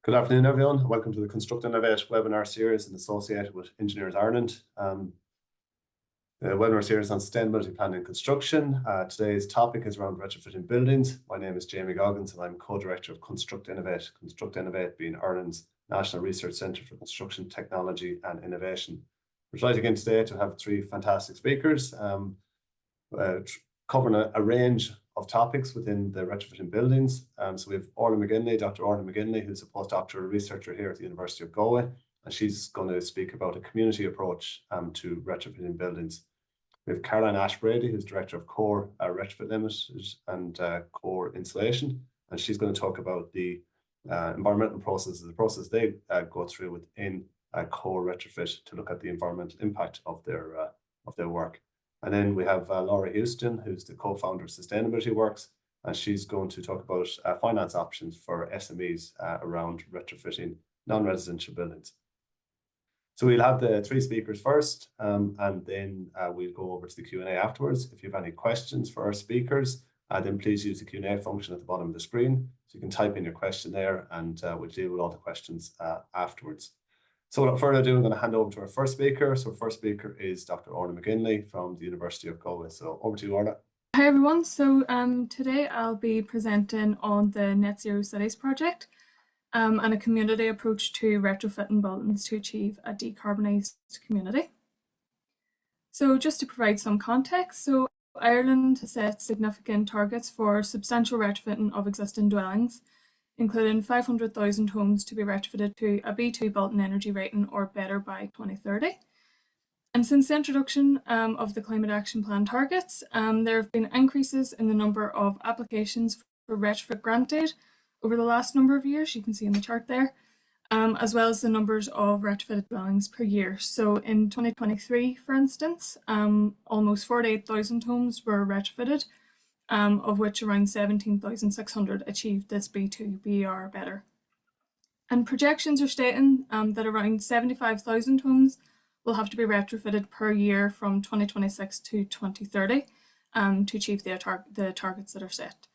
Good afternoon, everyone. Welcome to the Construct Innovate webinar series associated with Engineers Ireland. The webinar series on sustainability planning and construction. Today's topic is around retrofitting buildings. My name is Jamie Goggins and I'm co-director of Construct Innovate. Construct Innovate being Ireland's National Research Centre for Construction Technology and Innovation. We're delighted again today to have three fantastic speakers covering a range of topics within the retrofitting buildings. So we have Dr Orlaith McGinley, who's a postdoctoral researcher here at the University of Galway, and she's going to speak about a community approach to retrofitting buildings. We have Ashe Brady, who's director of Core Retrofit Limited and Core Insulation, and she's going to talk about the environmental processes, the process they go through within Core Retrofit to look at the environmental impact of their work. And then we have Laura Heuston, who's the co-founder of Sustainability Works, and she's going to talk about finance options for SMEs around retrofitting non-residential buildings. So we'll have the three speakers first, and then we'll go over to the Q&A afterwards. If you have any questions for our speakers, then please use the Q&A function at the bottom of the screen. So you can type in your question there, and we'll deal with all the questions afterwards. So without further ado, I'm going to hand over to our first speaker. So our first speaker is Dr. Orlaith McGinley from the University of Galway. So over to you, Orla. Hi everyone. So today I'll be presenting on the Net Zero Cities project and a community approach to retrofitting buildings to achieve a decarbonised community. So just to provide some context, so Ireland has set significant targets for substantial retrofitting of existing dwellings, including 500,000 homes to be retrofitted to a B2 built-in energy rating or better by 2030. And since the introduction of the Climate Action Plan targets, there have been increases in the number of applications for retrofit granted over the last number of years, you can see in the chart there, as well as the numbers of retrofitted dwellings per year. So in 2023, for instance, almost 48,000 homes were retrofitted, of which around 17,600 achieved this B2 BER or better. And projections are stating that around 75,000 homes will have to be retrofitted per year from 2026 to 2030 to achieve the targets that are set.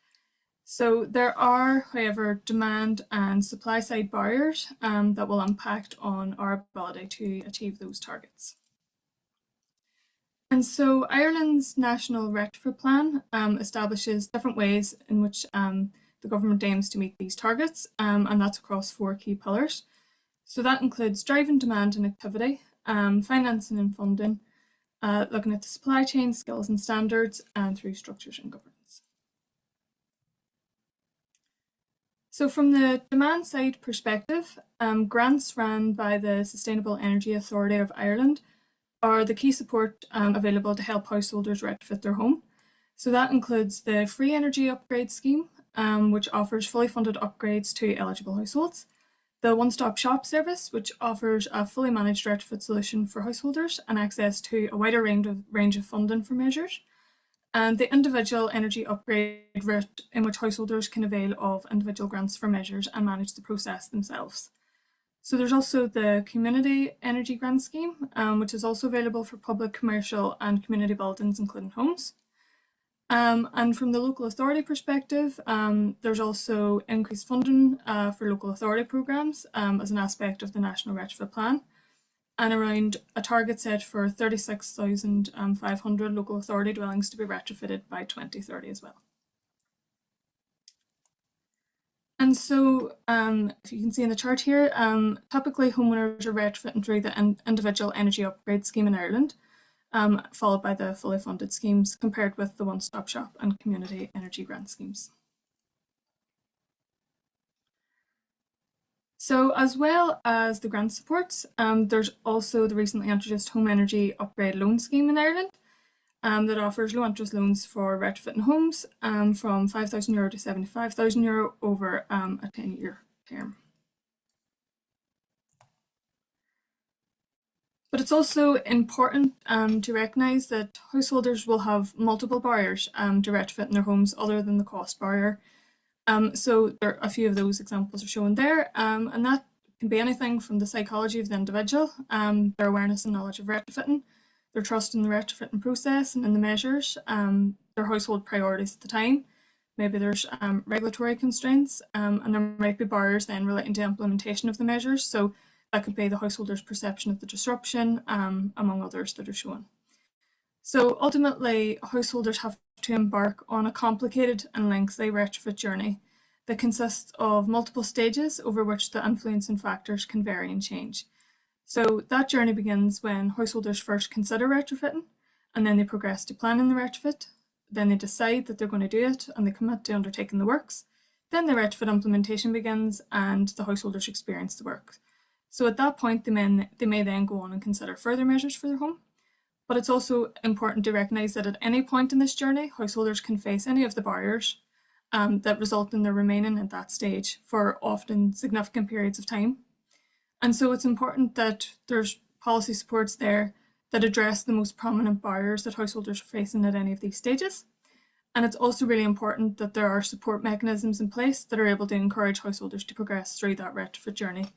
So there are, however, demand and supply side barriers that will impact on our ability to achieve those targets. And so Ireland's National Retrofit Plan establishes different ways in which the government aims to meet these targets, and that's across four key pillars. So that includes driving demand and activity, financing and funding, looking at the supply chain, skills and standards, and through structures and governance. So from the demand side perspective, grants run by the Sustainable Energy Authority of Ireland are the key support available to help householders retrofit their home. So that includes the Free Energy Upgrade Scheme, which offers fully funded upgrades to eligible households, the One-Stop Shop service, which offers a fully managed retrofit solution for householders and access to a wider range of funding for measures, and the Individual Energy Upgrade route, in which householders can avail of individual grants for measures and manage the process themselves. So there's also the Community Energy Grant Scheme, which is also available for public, commercial and community buildings, including homes. And from the local authority perspective, there's also increased funding for local authority programmes as an aspect of the National Retrofit Plan, and around a target set for 36,500 local authority dwellings to be retrofitted by 2030 as well. And so, if you can see in the chart here, typically homeowners are retrofitting through the Individual Energy Upgrade Scheme in Ireland, followed by the fully funded schemes, compared with the One-Stop Shop and Community Energy Grant schemes. So as well as the grant supports, there's also the recently introduced Home Energy Upgrade Loan Scheme in Ireland that offers low interest loans for retrofitting homes from €5,000 to €75,000 over a 10-year term. But it's also important to recognise that householders will have multiple barriers to retrofitting their homes other than the cost barrier. So there are a few of those examples are shown there, and that can be anything from the psychology of the individual, their awareness and knowledge of retrofitting, their trust in the retrofitting process and in the measures, their household priorities at the time, maybe there's regulatory constraints, and there might be barriers then relating to implementation of the measures. So that could be the householder's perception of the disruption, among others that are shown. So ultimately, householders have to embark on a complicated and lengthy retrofit journey that consists of multiple stages over which the influencing factors can vary and change. So that journey begins when householders first consider retrofitting, and then they progress to planning the retrofit. Then they decide that they're going to do it and they commit to undertaking the works. Then the retrofit implementation begins and the householders experience the work. So at that point, they may then go on and consider further measures for their home. But it's also important to recognise that at any point in this journey, householders can face any of the barriers that result in their remaining at that stage for often significant periods of time. And so it's important that there's policy supports there that address the most prominent barriers that householders are facing at any of these stages. And it's also really important that there are support mechanisms in place that are able to encourage householders to progress through that retrofit journey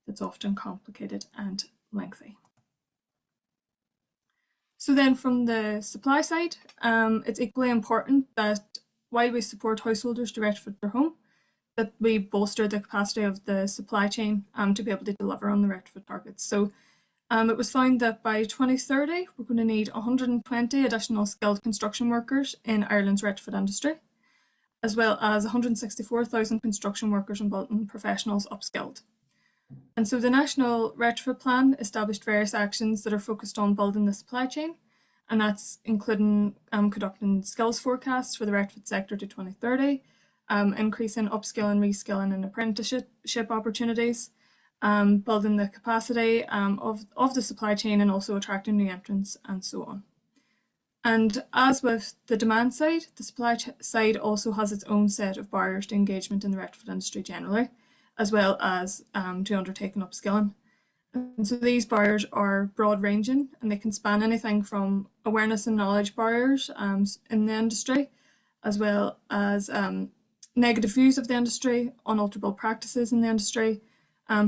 that's often complicated and lengthy. So then from the supply side, it's equally important that while we support householders to retrofit their home, that we bolster the capacity of the supply chain to be able to deliver on the retrofit targets. So it was found that by 2030, we're going to need 120 additional skilled construction workers in Ireland's retrofit industry, as well as 164,000 construction workers and building professionals upskilled. And so the National Retrofit Plan established various actions that are focused on building the supply chain, and that's including conducting skills forecasts for the retrofit sector to 2030, increasing upskilling, reskilling and apprenticeship opportunities, building the capacity of the supply chain and also attracting new entrants and so on. And as with the demand side, the supply side also has its own set of barriers to engagement in the retrofit industry generally, as well as to undertaking upskilling. And so these barriers are broad ranging and they can span anything from awareness and knowledge barriers in the industry, as well as negative views of the industry, unalterable practices in the industry,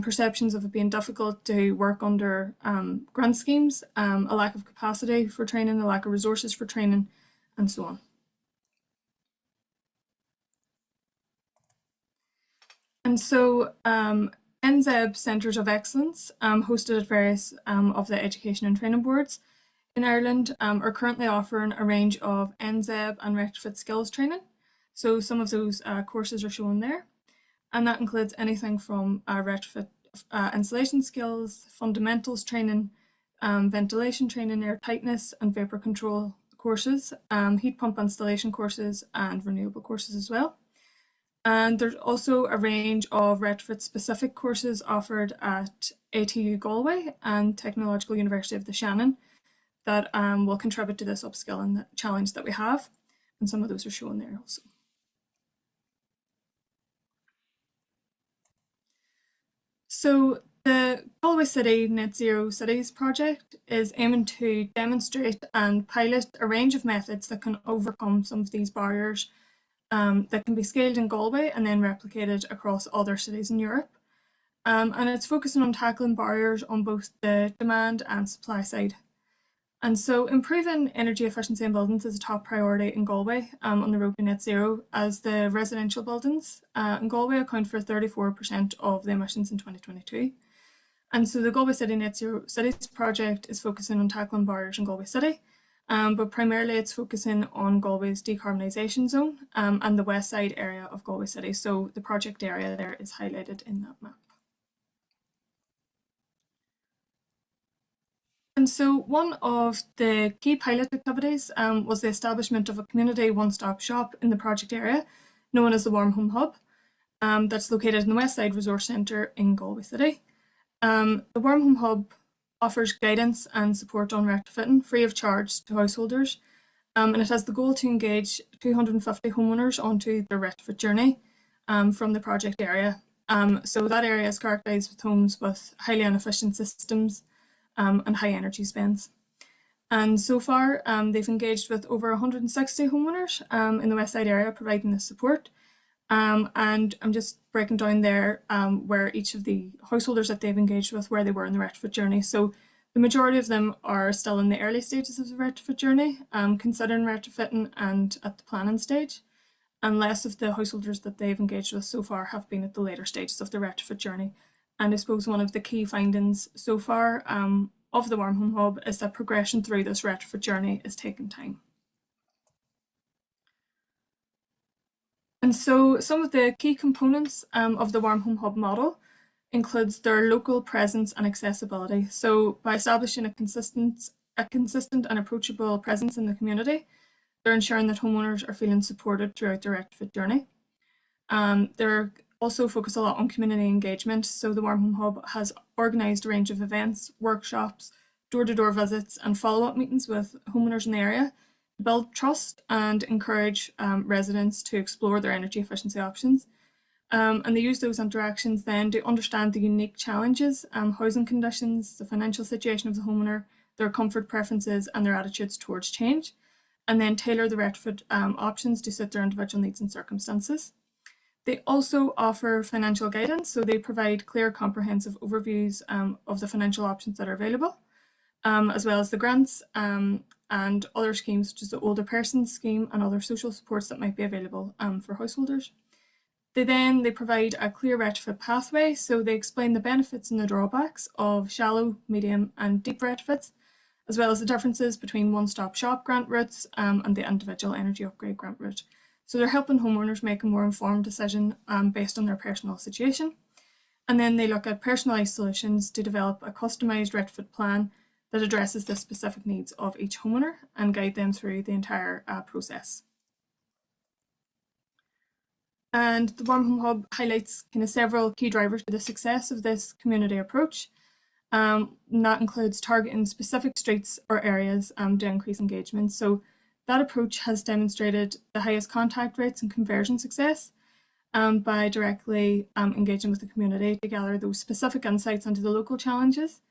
perceptions of it being difficult to work under grant schemes, a lack of capacity for training, a lack of resources for training, and so on. And so NZEB Centres of Excellence, hosted at various of the education and training boards in Ireland, are currently offering a range of NZEB and retrofit skills training. So some of those courses are shown there, and that includes anything from retrofit insulation skills, fundamentals training, ventilation training, air tightness and vapour control courses, heat pump installation courses and renewable courses as well. And there's also a range of retrofit specific courses offered at ATU Galway and Technological University of the Shannon that will contribute to this upskilling challenge that we have. And some of those are shown there also. So the Galway City Net Zero Cities project is aiming to demonstrate and pilot a range of methods that can overcome some of these barriers that can be scaled in Galway and then replicated across other cities in Europe. And it's focusing on tackling barriers on both the demand and supply side. And so improving energy efficiency in buildings is a top priority in Galway on the road to net zero, as the residential buildings in Galway account for 34% of the emissions in 2022. And so the Galway City Net Zero Cities project is focusing on tackling barriers in Galway City, but primarily it's focusing on Galway's decarbonisation zone and the west side area of Galway City. So the project area there is highlighted in that map. And so one of the key pilot activities was the establishment of a community one-stop shop in the project area, known as the Warm Home Hub, that's located in the West Side Resource Centre in Galway City. The Warm Home Hub offers guidance and support on retrofitting free of charge to householders, and it has the goal to engage 250 homeowners onto their retrofit journey from the project area. So that area is characterised with homes with highly inefficient systems and high energy spends. And so far, they've engaged with over 160 homeowners in the West Side area providing this support. And I'm just breaking down there where each of the householders that they've engaged with, where they were in the retrofit journey. So the majority of them are still in the early stages of the retrofit journey, considering retrofitting and at the planning stage. and less of the householders that they've engaged with so far have been at the later stages of the retrofit journey. And I suppose one of the key findings so far of the Warm Home Hub is that progression through this retrofit journey is taking time. And so some of the key components of the Warm Home Hub model includes their local presence and accessibility. So by establishing a consistent and approachable presence in the community, they're ensuring that homeowners are feeling supported throughout their retrofit journey. They're also focus a lot on community engagement. So the Warm Home Hub has organised a range of events, workshops, door-to-door visits and follow-up meetings with homeowners in the area to build trust and encourage residents to explore their energy efficiency options. And they use those interactions then to understand the unique challenges, housing conditions, the financial situation of the homeowner, their comfort preferences and their attitudes towards change, and then tailor the retrofit options to suit their individual needs and circumstances. They also offer financial guidance, so they provide clear, comprehensive overviews of the financial options that are available, as well as the grants and other schemes such as the Older Persons Scheme and other social supports that might be available for householders. They provide a clear retrofit pathway, so they explain the benefits and the drawbacks of shallow, medium and deep retrofits, as well as the differences between one-stop shop grant routes and the individual energy upgrade grant route. So they're helping homeowners make a more informed decision based on their personal situation. And then they look at personalised solutions to develop a customised retrofit plan that addresses the specific needs of each homeowner and guide them through the entire process. And the Warm Home Hub highlights kind of several key drivers to the success of this community approach. And that includes targeting specific streets or areas to increase engagement. So that approach has demonstrated the highest contact rates and conversion success by directly engaging with the community to gather those specific insights into the local challenges,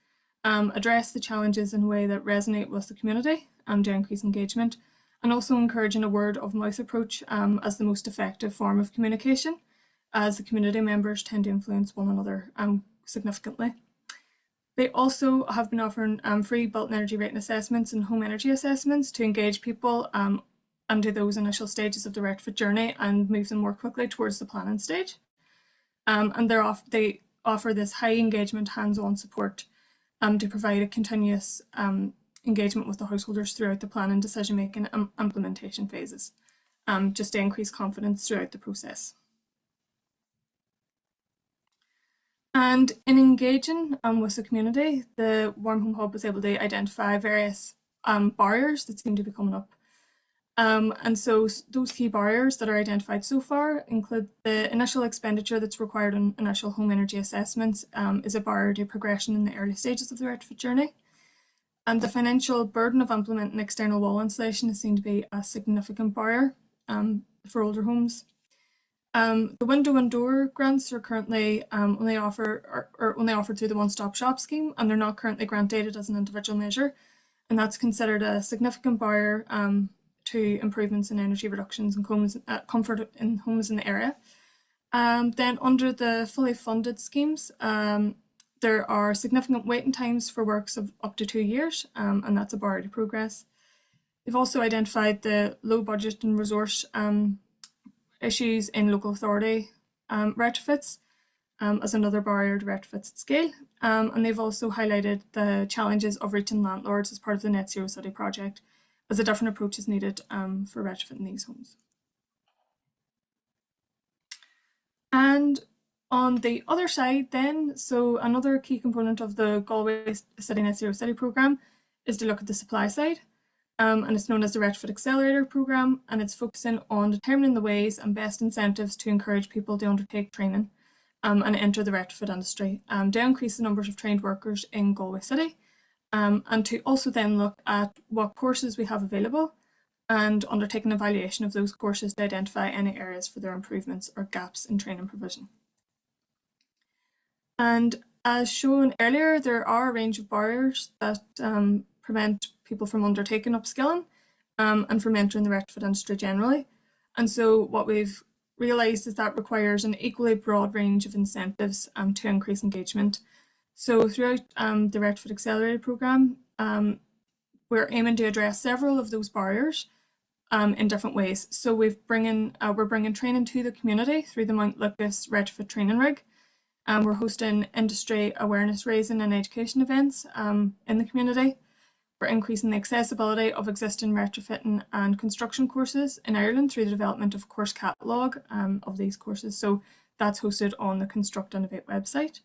address the challenges in a way that resonate with the community to increase engagement, and also encouraging a word of mouth approach as the most effective form of communication, as the community members tend to influence one another significantly. They also have been offering free built energy rating assessments and home energy assessments to engage people into those initial stages of the retrofit journey and move them more quickly towards the planning stage. And they offer this high engagement hands-on support to provide a continuous engagement with the householders throughout the planning, decision-making and implementation phases, just to increase confidence throughout the process. And in engaging with the community, the Warm Home Hub was able to identify various barriers that seem to be coming up. And so those key barriers that are identified so far include the initial expenditure that's required on initial home energy assessments is a barrier to progression in the early stages of the retrofit journey. And the financial burden of implementing external wall insulation is seen to be a significant barrier for older homes. The window and door grants are currently only offered through the one-stop shop scheme, and they're not currently grant dated as an individual measure, and that's considered a significant barrier to improvements in energy reductions and comfort in homes in the area. Then under the fully funded schemes, there are significant waiting times for works of up to 2 years, and that's a barrier to progress. They've also identified the low budget and resource issues in local authority retrofits as another barrier to retrofits at scale. And they've also highlighted the challenges of reaching landlords as part of the Net Zero City project, as a different approach is needed for retrofitting these homes. And on the other side then, so another key component of the Galway City Net Zero City programme is to look at the supply side. And it's known as the Retrofit Accelerator programme, and it's focusing on determining the ways and best incentives to encourage people to undertake training and enter the retrofit industry, to increase the numbers of trained workers in Galway City, and to also then look at what courses we have available and undertake an evaluation of those courses to identify any areas for their improvements or gaps in training provision. And as shown earlier, there are a range of barriers that prevent people from undertaking upskilling and from entering the retrofit industry generally. And so what we've realised is that requires an equally broad range of incentives to increase engagement. So throughout the Retrofit Accelerator programme, we're aiming to address several of those barriers in different ways. So we're bringing training to the community through the Mount Lucas Retrofit Training Rig. We're hosting industry awareness raising and education events in the community. We're increasing the accessibility of existing retrofitting and construction courses in Ireland through the development of a course catalogue of these courses. So that's hosted on the Construct Innovate website.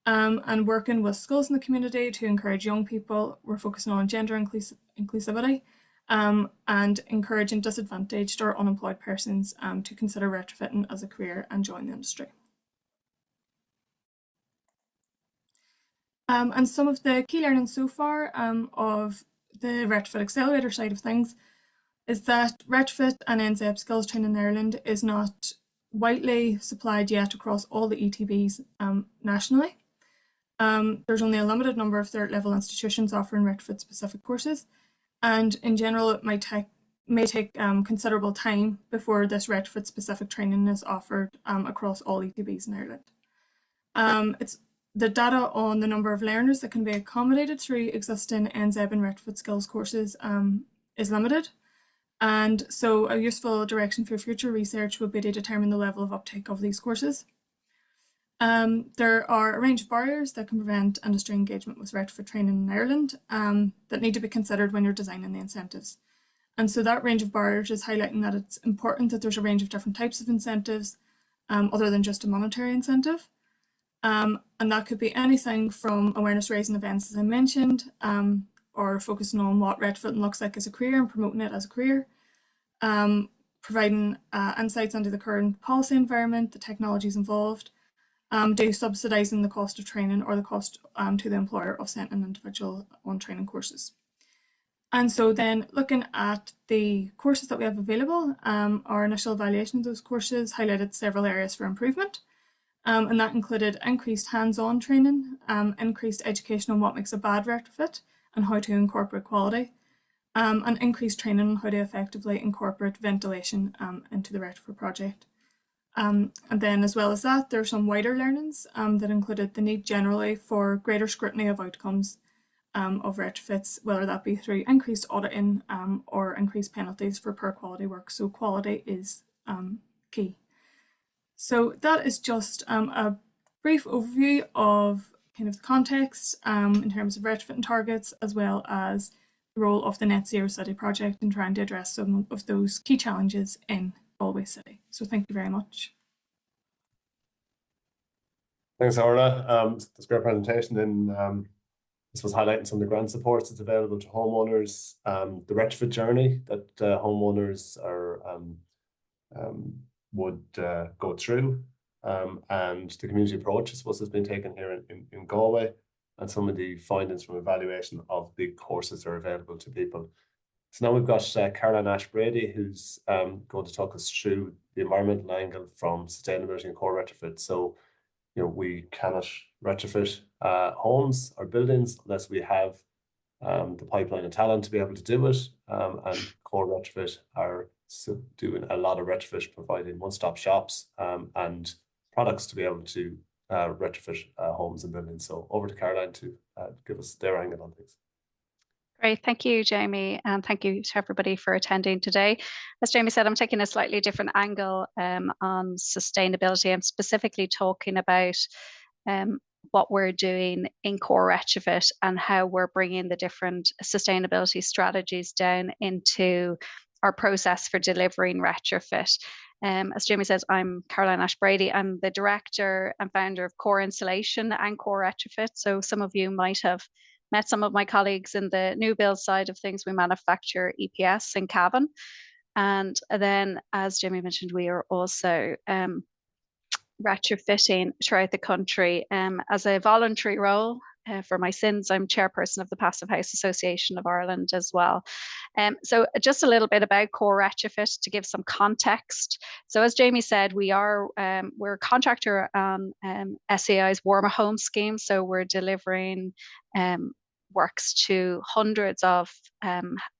And working with schools in the community to encourage young people. We're focusing on gender inclusivity and encouraging disadvantaged or unemployed persons to consider retrofitting as a career and join the industry. And some of the key learnings so far of the Retrofit Accelerator side of things is that retrofit and NZEB skills training in Ireland is not widely supplied yet across all the ETBs nationally. There's only a limited number of third level institutions offering retrofit specific courses, and in general it may take considerable time before this retrofit specific training is offered across all ETBs in Ireland. It's the data on the number of learners that can be accommodated through existing NZEB and retrofit skills courses is limited. And so a useful direction for future research would be to determine the level of uptake of these courses. There are a range of barriers that can prevent industry engagement with retrofit training in Ireland that need to be considered when you're designing the incentives. And so that range of barriers is highlighting that it's important that there's a range of different types of incentives other than just a monetary incentive. And that could be anything from awareness raising events, as I mentioned, or focusing on what retrofitting looks like as a career and promoting it as a career, providing insights into the current policy environment, the technologies involved, to subsidising the cost of training or the cost to the employer of sending an individual on training courses. And so then looking at the courses that we have available, our initial evaluation of those courses highlighted several areas for improvement. And that included increased hands-on training, increased education on what makes a bad retrofit and how to incorporate quality, and increased training on how to effectively incorporate ventilation into the retrofit project. And then as well as that, there are some wider learnings that included the need generally for greater scrutiny of outcomes of retrofits, whether that be through increased auditing or increased penalties for poor quality work. So quality is key. So that is just a brief overview of kind of the context in terms of retrofitting targets, as well as the role of the Net Zero City project in trying to address some of those key challenges in Galway City. So thank you very much. Thanks, Orla. That's a great presentation. And this was highlighting some of the grant supports that's available to homeowners, the retrofit journey that homeowners are would go through, and the community approach, I suppose, has been taken here in Galway, and some of the findings from evaluation of the courses that are available to people. So now we've got Caroline Ashe Brady, who's going to talk us through the environmental angle from sustainability and core retrofit. So, you know, we cannot retrofit homes or buildings unless we have the pipeline and talent to be able to do it, and core retrofit are doing a lot of retrofit, providing one-stop shops and products to be able to retrofit homes and buildings. So over to Caroline to give us their angle on things. Great, thank you, Jamie, and thank you to everybody for attending today. As Jamie said, I'm taking a slightly different angle on sustainability. I'm specifically talking about what we're doing in core retrofit and how we're bringing the different sustainability strategies down into our process for delivering retrofit. As Jamie says, I'm Caroline Ashe Brady. I'm the director and founder of Core Insulation and Core Retrofit. So some of you might have met some of my colleagues in the new build side of things. We manufacture EPS in Cavan. And then, as Jamie mentioned, we are also retrofitting throughout the country as a voluntary role. For my sins, I'm chairperson of the Passive House Association of Ireland as well. So just a little bit about core retrofit to give some context. So as Jamie said, we're a contractor on SAI's Warmer Home scheme. So we're delivering works to hundreds of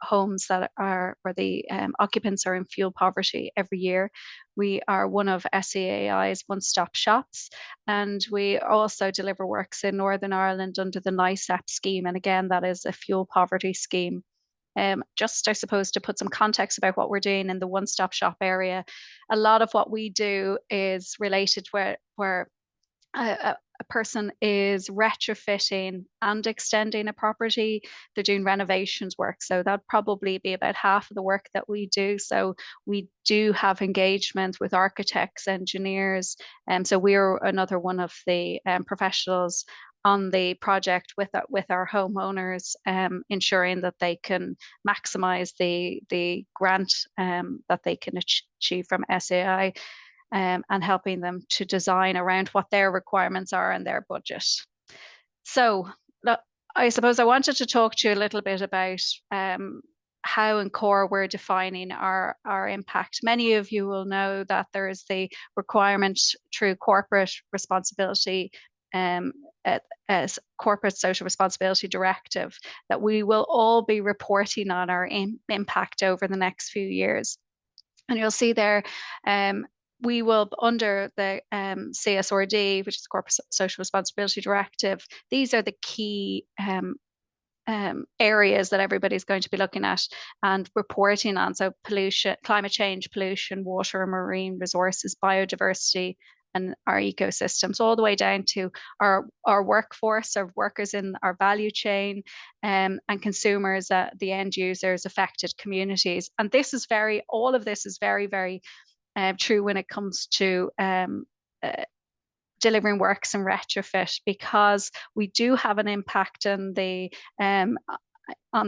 homes that are where the occupants are in fuel poverty every year. We are one of SAI's one-stop shops, and we also deliver works in Northern Ireland under the NICEP scheme. And again, that is a fuel poverty scheme. just, I suppose, to put some context about what we're doing in the one-stop shop area, a lot of what we do is related where a person is retrofitting and extending a property. They're doing renovations work. So that'd probably be about half of the work that we do. So we do have engagement with architects, engineers. So we're another one of the professionals on the project with our homeowners, ensuring that they can maximize the grant that they can achieve from SAI. And helping them to design around what their requirements are and their budget. So I suppose I wanted to talk to you a little bit about how in core we're defining our impact. Many of you will know that there is the requirement through corporate responsibility as corporate social responsibility directive that we will all be reporting on our impact over the next few years. And you'll see there, we will, under the CSRD, which is the Corporate Social Responsibility Directive, these are the key areas that everybody's going to be looking at and reporting on. So pollution, climate change, pollution, water and marine resources, biodiversity, and our ecosystems, all the way down to our workforce, our workers in our value chain, and consumers, the end users, affected communities. And this is all of this is very, very true when it comes to delivering works and retrofit, because we do have an impact on the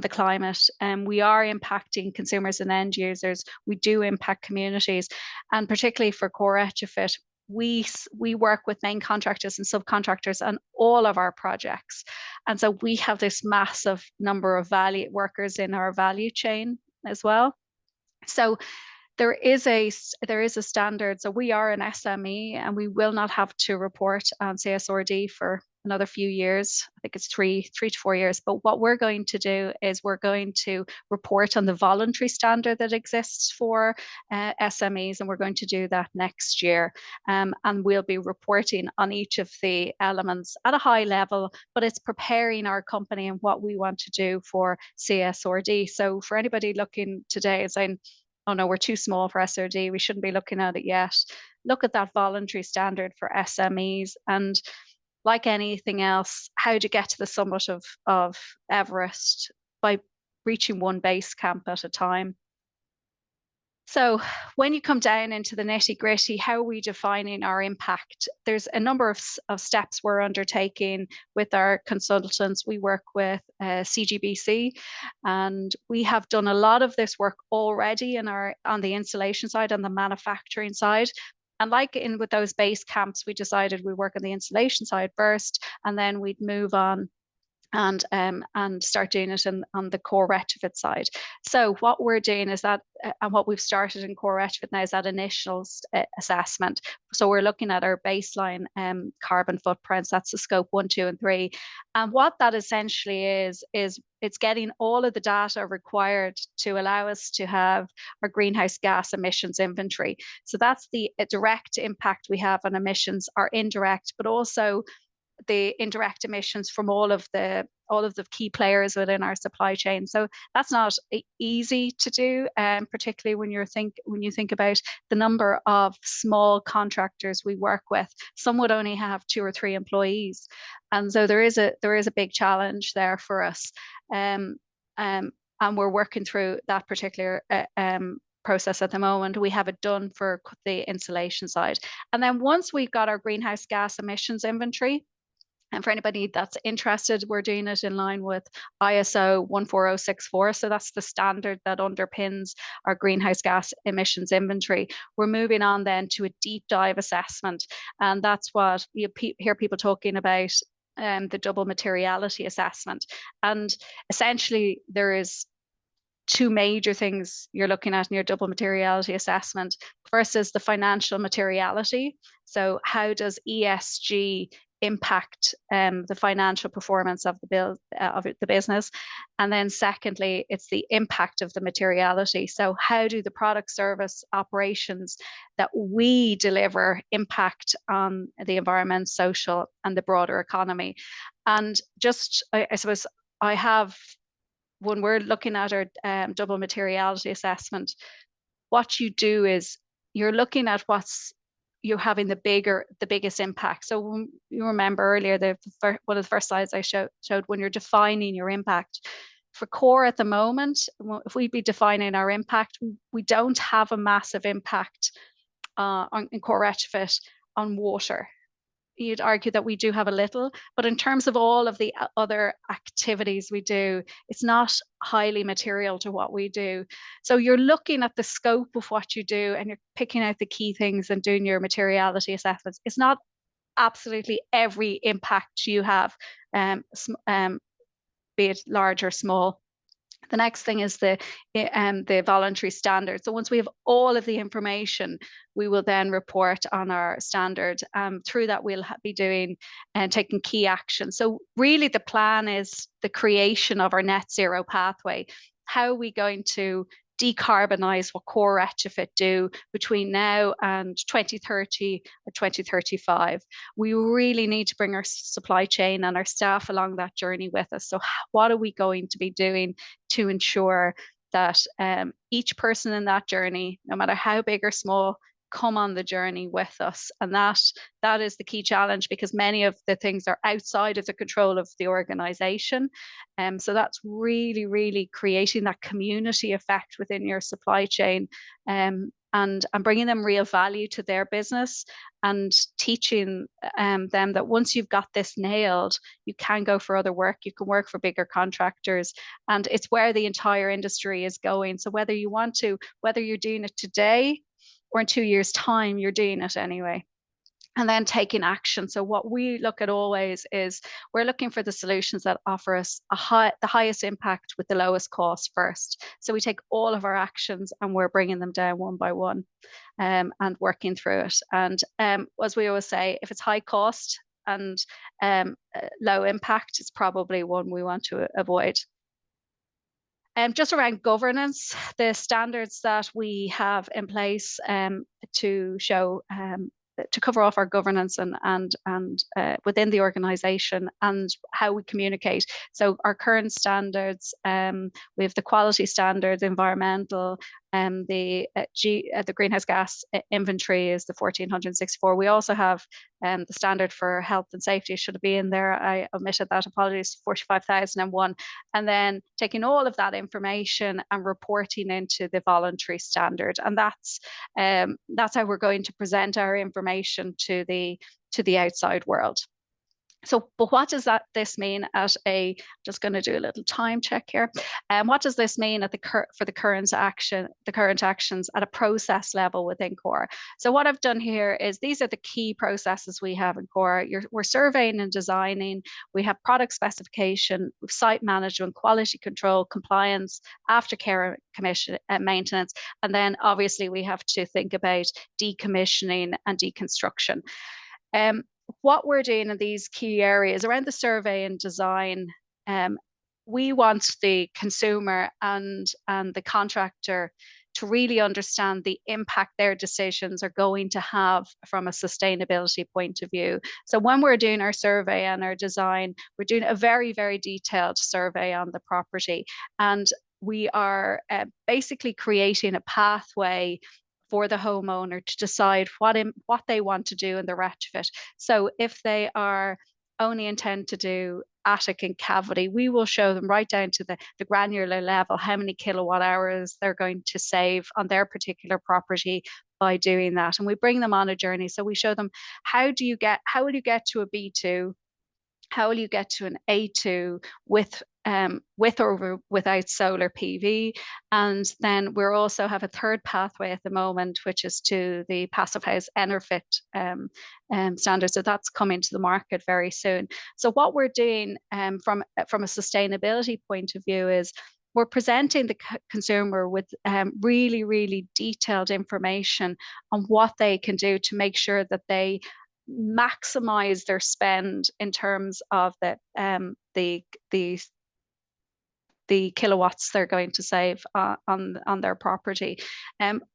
climate, and we are impacting consumers and end users. We do impact communities, and particularly for core retrofit, we work with main contractors and subcontractors on all of our projects, and so we have this massive number of workers in our value chain as well. So there is a standard. So we are an SME, and we will not have to report on CSRD for another few years. I think it's three to 4 years. But what we're going to do is we're going to report on the voluntary standard that exists for SMEs, and we're going to do that next year. And we'll be reporting on each of the elements at a high level, but it's preparing our company and what we want to do for CSRD. So for anybody looking today and saying, oh no, we're too small for SRD, we shouldn't be looking at it yet, look at that voluntary standard for SMEs. And like anything else, how to get to the summit of Everest by reaching one base camp at a time. So when you come down into the nitty gritty, how are we defining our impact? There's a number of steps we're undertaking with our consultants. We work with CGBC, and we have done a lot of this work already on the installation side, on the manufacturing side. And like with those base camps, we decided we work on the installation side first, and then we'd move on and start doing it on the core retrofit side. So what we're doing is that, and what we've started in core retrofit now, is that initial assessment. So we're looking at our baseline carbon footprints. That's the scope 1, 2, and 3. And what that essentially is it's getting all of the data required to allow us to have our greenhouse gas emissions inventory. So that's the direct impact we have on emissions, our indirect, but also the indirect emissions from all of the key players within our supply chain. So that's not easy to do, particularly when you think about the number of small contractors we work with. Some would only have 2 or 3 employees, and so there is a big challenge there for us. And we're working through that particular process at the moment. We have it done for the installation side, and then once we've got our greenhouse gas emissions inventory. And for anybody that's interested, we're doing it in line with ISO 14064. So that's the standard that underpins our greenhouse gas emissions inventory. We're moving on then to a deep dive assessment. And that's what you hear people talking about, the double materiality assessment. And essentially, there is 2 major things you're looking at in your double materiality assessment. First is the financial materiality. So how does ESG impact the financial performance of the business? And then secondly, it's the impact of the materiality. So how do the product, service, operations that we deliver impact on the environment, social, and the broader economy? And just, I suppose I have when we're looking at our double materiality assessment, what you do is you're looking at you're having the biggest impact. So you remember earlier, one of the first slides I showed when you're defining your impact. For core at the moment, if we'd be defining our impact, we don't have a massive impact in core retrofit on water. You'd argue that we do have a little, but in terms of all of the other activities we do, it's not highly material to what we do. So you're looking at the scope of what you do and you're picking out the key things and doing your materiality assessments. It's not absolutely every impact you have, be it large or small. The next thing is the voluntary standard. So once we have all of the information, we will then report on our standard. Through that, we'll be doing and taking key action. So really the plan is the creation of our net zero pathway. How are we going to decarbonize what core retrofit do between now and 2030 or 2035? We really need to bring our supply chain and our staff along that journey with us. So what are we going to be doing to ensure that each person in that journey, no matter how big or small, come on the journey with us? And that is the key challenge, because many of the things are outside of the control of the organization. So that's really, really creating that community effect within your supply chain, and bringing them real value to their business, and teaching them that once you've got this nailed, you can go for other work, you can work for bigger contractors, and it's where the entire industry is going. So whether you're doing it today or in 2 years' time, you're doing it anyway. And then taking action. So what we look at always is we're looking for the solutions that offer us the highest impact with the lowest cost first. So we take all of our actions and we're bringing them down one by one, and working through it. And as we always say, if it's high cost and low impact, it's probably one we want to avoid. Just around governance, the standards that we have in place to show to cover off our governance and within the organization and how we communicate. So our current standards, we have the quality standards, environmental, the greenhouse gas inventory is the 1464. We also have the standard for health and safety. Should it be in there? I omitted that, apologies, 45,001. And then taking all of that information and reporting into the voluntary standard. And that's how we're going to present our information to the outside world. So, but what does this mean just going to do a little time check here. What does this mean for the current actions at a process level within core? So what I've done here is these are the key processes we have in core. We're surveying and designing, we have product specification, site management, quality control, compliance, aftercare maintenance, and then obviously we have to think about decommissioning and deconstruction. What we're doing in these key areas around the survey and design, we want the consumer and the contractor to really understand the impact their decisions are going to have from a sustainability point of view. So when we're doing our survey and our design, we're doing a very, very detailed survey on the property, and we are basically creating a pathway for the homeowner to decide what they want to do in the retrofit. So if they are only intend to do attic and cavity, we will show them right down to the granular level how many kilowatt hours they're going to save on their particular property by doing that. And we bring them on a journey. So we show them how will you get to a B2, how will you get to an A2 with or without solar PV. And then we also have a third pathway at the moment, which is to the Passive House Enerfit standard. So that's coming to the market very soon. So what we're doing from a sustainability point of view is we're presenting the consumer with really, really detailed information on what they can do to make sure that they maximize their spend in terms of the kilowatts they're going to save on their property.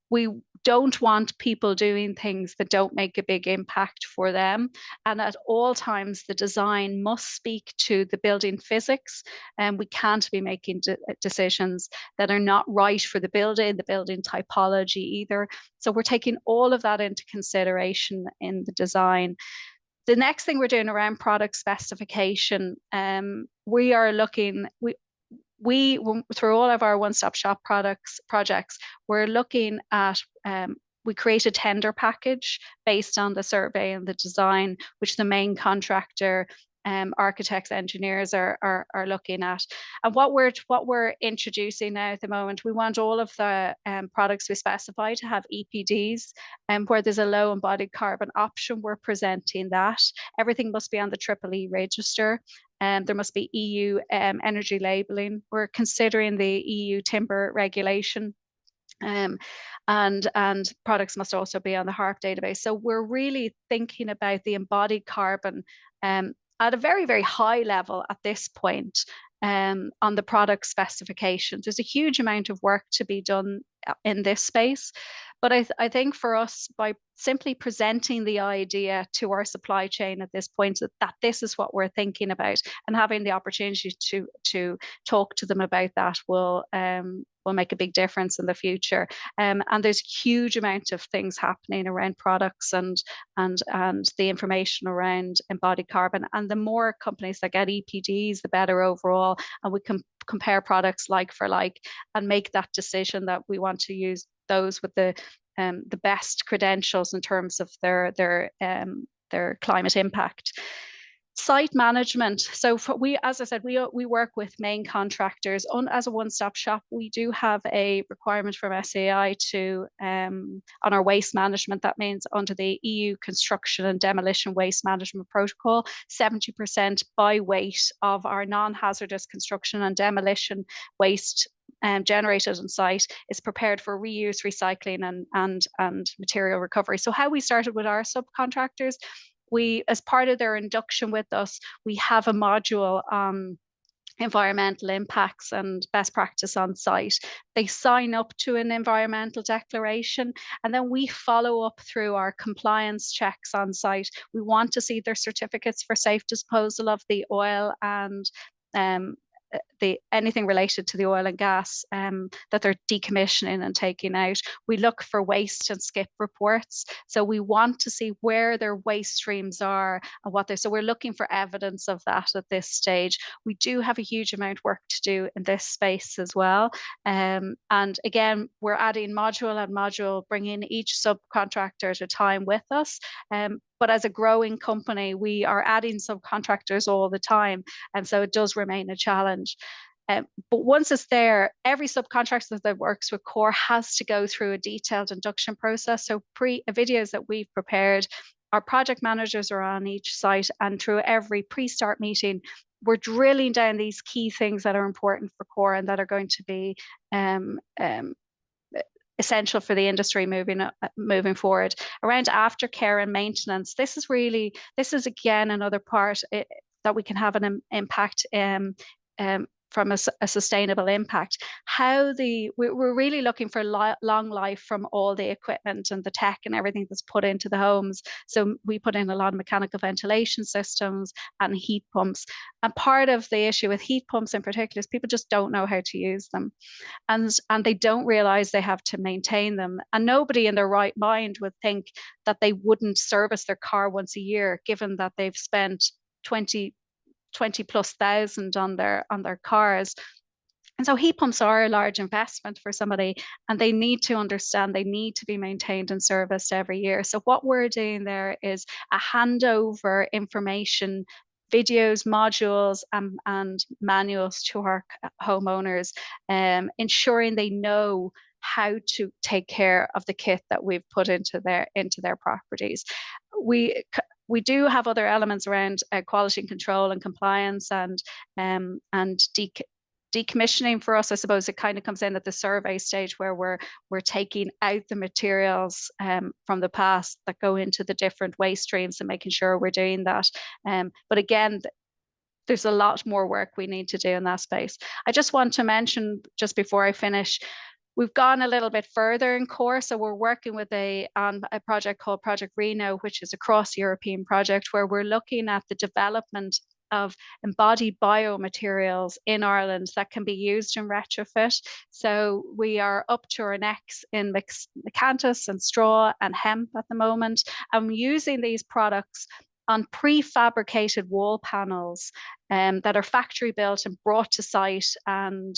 We don't want people doing things that don't make a big impact for them. And at all times, the design must speak to the building physics, and we can't be making decisions that are not right for the building typology either. So we're taking all of that into consideration in the design. The next thing we're doing around product specification, we are looking, we through all of our one-stop shop projects, we're looking at, we create a tender package based on the survey and the design, which the main contractor, architects, engineers are looking at. And what we're introducing now at the moment, we want all of the products we specify to have EPDs, and where there's a low embodied carbon option, we're presenting that. Everything must be on the EEE register. There must be EU energy labelling. We're considering the EU timber regulation. And products must also be on the HARP database. So we're really thinking about the embodied carbon at a very, very high level at this point on the product specifications. There's a huge amount of work to be done in this space. But I think for us, by simply presenting the idea to our supply chain at this point, that this is what we're thinking about, and having the opportunity to talk to them about that will make a big difference in the future. And there's a huge amount of things happening around products and the information around embodied carbon. And the more companies that get EPDs, the better overall. And we can compare products like for like and make that decision that we want to use those with the best credentials in terms of their climate impact. Site management. So as I said, we work with main contractors as a one-stop shop. We do have a requirement from SAI to on our waste management. That means under the EU Construction and Demolition Waste Management Protocol, 70% by weight of our non-hazardous construction and demolition waste generated on site is prepared for reuse, recycling, and material recovery. So how we started with our subcontractors, as part of their induction with us, we have a module on environmental impacts and best practice on site. They sign up to an environmental declaration, and then we follow up through our compliance checks on site. We want to see their certificates for safe disposal of the oil and anything related to the oil and gas that they're decommissioning and taking out. We look for waste and skip reports. So we want to see where their waste streams are and so we're looking for evidence of that at this stage. We do have a huge amount of work to do in this space as well. And again, we're adding module, bringing each subcontractor at a time with us. But as a growing company, we are adding subcontractors all the time. And so it does remain a challenge. But once it's there, every subcontractor that works with CORE has to go through a detailed induction process. So videos that we've prepared, our project managers are on each site, and through every pre-start meeting, we're drilling down these key things that are important for CORE and that are going to be essential for the industry moving forward. Around aftercare and maintenance, this is again another part that we can have an impact from a sustainable impact. We're really looking for long life from all the equipment and the tech and everything that's put into the homes. So we put in a lot of mechanical ventilation systems and heat pumps. And part of the issue with heat pumps in particular is people just don't know how to use them. And they don't realize they have to maintain them. And nobody in their right mind would think that they wouldn't service their car once a year, given that they've spent 20,000+ on their cars. And so heat pumps are a large investment for somebody, and they need to understand they need to be maintained and serviced every year. So what we're doing there is a handover information, videos, modules, and manuals to our homeowners, ensuring they know how to take care of the kit that we've put into their properties. We do have other elements around quality and control and compliance and decommissioning. For us, I suppose it kind of comes in at the survey stage, where we're taking out the materials from the past that go into the different waste streams and making sure we're doing that. But again, there's a lot more work we need to do in that space. I just want to mention, just before I finish, We've gone a little bit further in core, so we're working with on a project called Project Reno, which is a cross-European project where we're looking at the development of embodied biomaterials in Ireland that can be used in retrofit. So we are up to our necks in Miscanthus and straw and hemp at the moment. I'm using these products on prefabricated wall panels that are factory built and brought to site, and